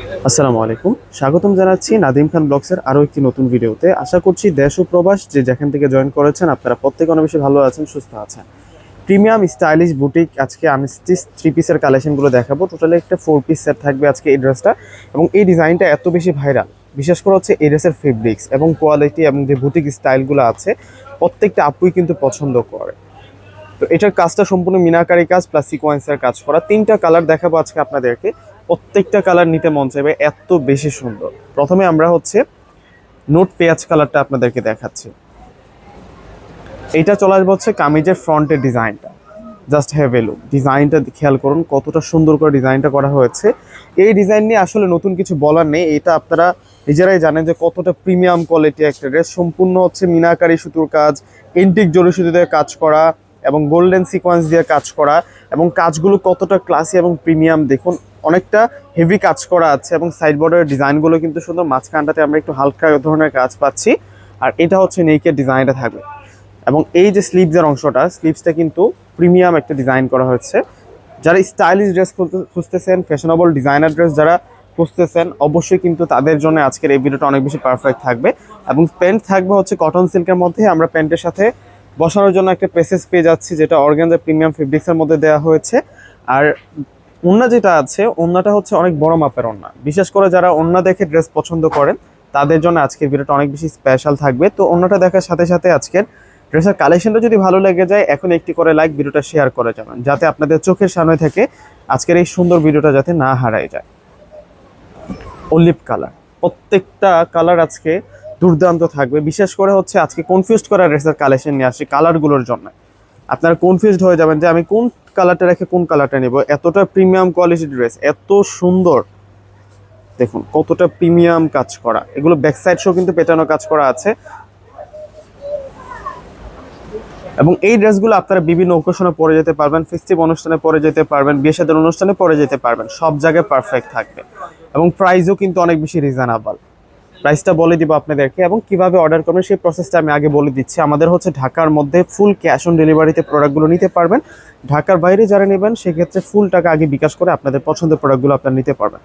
আসসালামু আলাইকুম, স্বাগতম জানাচ্ছি নাদিম খান ব্লগসের আরও একটি নতুন ভিডিওতে। আশা করছি দেশ ও প্রবাস যে যেখান থেকে জয়েন করেছেন আপনারা প্রত্যেকে অনেক বেশি ভালো আছেন, সুস্থ আছেন। প্রিমিয়াম স্টাইলিশ বুটিক আজকে আনস্টিচ থ্রি পিসের কালেকশনগুলো দেখাবো। টোটালি একটা 4 পিস সেট থাকবে আজকে এই ড্রেসটা, এবং এই ডিজাইনটা এত বেশি ভাইরাল, বিশেষ করে হচ্ছে এই ড্রেসের ফেব্রিক্স এবং কোয়ালিটি এবং যে বুটিক স্টাইলগুলো আছে প্রত্যেকটা আপুই কিন্তু পছন্দ করে। তো এটার কাজটা সম্পূর্ণ মিনাকারি কাজ প্লাস সিকোয়েন্সের কাজ করা। 3টা কালার দেখাবো আজকে আপনাদেরকে, প্রত্যেকটা কালার নিতে মন চাইবে, এত বেশি সুন্দর। প্রথমে আমরা হচ্ছে নোট পেঁয়াজ কালারটা আপনাদেরকে দেখাচ্ছি। এইটা চলে আসবে হচ্ছে কামিজের ফ্রন্টের ডিজাইনটা, জাস্ট হ্যাভ এ লুক। ডিজাইনটা খেয়াল করুন কতটা সুন্দর করে ডিজাইনটা করা হয়েছে। এই ডিজাইন নিয়ে আসলে নতুন কিছু বলার নেই, এটা আপনারা নিজেরাই জানেন যে কতটা প্রিমিয়াম কোয়ালিটি একটা ড্রেস। সম্পূর্ণ হচ্ছে মিনাকারি সুতোর কাজ, এন্টিক জরি সুতো দিয়ে কাজ করা এবং গোল্ডেন সিকোয়েন্স দিয়ে কাজ করা, এবং কাজগুলো কতটা ক্লাসি এবং প্রিমিয়াম দেখুন। অনেকটা হেভি কাজ করা আছে এবং সাইড বর্ডারের ডিজাইনগুলো কিন্তু সুন্দর। মাঝখানটাতে আমরা একটু হালকা ধরনের কাজ পাচ্ছি, আর এটা হচ্ছে নেকের ডিজাইনটা থাকবে। এবং এই যে স্লিভসের অংশটা, স্লিভসটা কিন্তু প্রিমিয়াম একটা ডিজাইন করা হয়েছে। যারা স্টাইলিশ ড্রেস খুঁজতেছেন, ফ্যাশনেবল ডিজাইনার ড্রেস যারা খুঁজতেছেন, অবশ্যই কিন্তু তাদের জন্য আজকের এই ভিডিওটা অনেক বেশি পারফেক্ট থাকবে। এবং প্যান্ট থাকবে হচ্ছে কটন সিল্কের মধ্যে। আমরা প্যান্টের সাথে বসানোর জন্য একটা পেসেস পেয়ে যাচ্ছি, যেটা অর্গানজা প্রিমিয়াম ফেব্রিক্সের মধ্যে দেওয়া হয়েছে। আর ওড়না যেটা আছে, ওড়নাটা হচ্ছে অনেক বড় মাপের ওড়না। বিশেষ করে যারা ওড়না দেখে ড্রেস পছন্দ করেন তাদের জন্য আজকের ভিডিওটা অনেক বেশি স্পেশাল থাকবে। তো ওড়নাটা দেখার সাথে সাথে আজকের ড্রেসের কালেকশনটা যদি ভালো লেগে যায়, এখন একটি করে লাইক, ভিডিওটা শেয়ার করে যাবেন, যাতে আপনাদের চোখের সামনে থেকে আজকের এই সুন্দর ভিডিওটা যাতে না হারায় যায়। অলিভ কালার, প্রত্যেকটা কালার আজকে দুর্দান্ত থাকবে। বিশেষ করে হচ্ছে আজকে কনফিউজড করা ড্রেসের কালেকশন নিয়ে আসছি কালারগুলোর জন্য। আপনারা কনফিউজড হয়ে যাবেন যে আমি কোন কালারটা রেখে কোন কালারটা নেব। এতটা প্রিমিয়াম কোয়ালিটির ড্রেস, এত সুন্দর, দেখুন কতটা প্রিমিয়াম কাজ করা। এগুলো ব্যাক সাইড শো কিন্তু পেটানো কাজ করা আছে। এবং এই ড্রেসগুলো আপনারা বিভিন্ন অকেশনে পরে যেতে পারবেন, ফেস্টিভ অনুষ্ঠানে পরে যেতে পারবেন, বিয়ে শাদীর অনুষ্ঠানে পরে যেতে পারবেন, সব জায়গায় পারফেক্ট থাকবে। এবং প্রাইসও কিন্তু অনেক বেশি রিজনেবল। প্রাইসটা বলে দিব আপনাদেরকে, এবং কিভাবে অর্ডার করবেন সেই প্রসেসটা আমি আগে বলে দিচ্ছি। আমাদের হচ্ছে ঢাকার মধ্যে ফুল ক্যাশ অন ডেলিভারিতে প্রোডাক্টগুলো নিতে পারবেন। ঢাকার বাইরে যারা নেবেন সেক্ষেত্রে ফুল টাকা আগে বিকাশ করে আপনাদের পছন্দের প্রোডাক্টগুলো আপনারা নিতে পারবেন।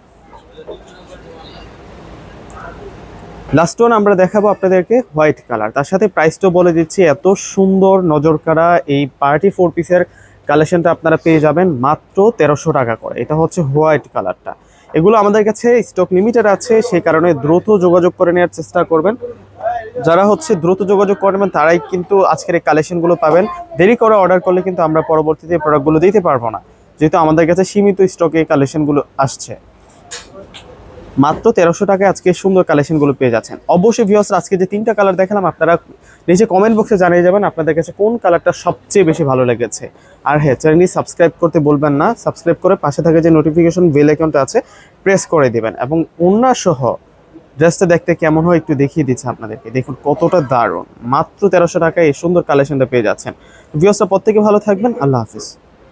লাস্ট ওয়ান আমরা দেখাবো আপনাদেরকে হোয়াইট কালার, তার সাথে প্রাইসটাও বলে দিচ্ছি। এত সুন্দর নজর কাড়া এই পার্টি 4 পিসের কালেকশনটা আপনারা পেয়ে যাবেন মাত্র 1300 টাকা করে। এটা হচ্ছে হোয়াইট কালারটা। এগুলো আমাদের কাছে স্টক লিমিটেড আছে, সেই কারণে দ্রুত যোগাযোগ করে নেওয়ার চেষ্টা করবেন। যারা হচ্ছে দ্রুত যোগাযোগ করবেন তারাই কিন্তু আজকের এই কালেকশনগুলো পাবেন। দেরি করে অর্ডার করলে কিন্তু আমরা পরবর্তীতে প্রোডাক্টগুলো দিতে পারবো না, যেহেতু আমাদের কাছে সীমিত স্টকে এই কালেকশনগুলো আসছে। মাত্র 1300 টাকায় আজকে সুন্দর কালেকশনগুলো পেয়ে যাচ্ছেন। অবশ্যই ভিউয়ার্স, আজকে যে 3টা কালার দেখালাম আপনারা নিচে কমেন্ট বক্সে জানিয়ে যাবেন আপনাদের কাছে কোন কালারটা সবচেয়ে বেশি ভালো লেগেছে। আর হ্যাঁ, চ্যানেলটি সাবস্ক্রাইব করতে বলবেন না। সাবস্ক্রাইব করে পাশে থাকা যে নোটিফিকেশন বেল আইকনটা আছে প্রেস করে দিবেন। এবং ওড়না সহ ড্রেসটা দেখতে কেমন হয় একটু দেখিয়ে দিচ্ছে আপনাদেরকে। দেখুন কতটা দারুণ, মাত্র 1300 টাকায় এই সুন্দর কালেকশনটা পেয়ে যাচ্ছেন। ভিউয়ার্সরা প্রত্যেকে ভালো থাকবেন, আল্লাহ হাফিজ।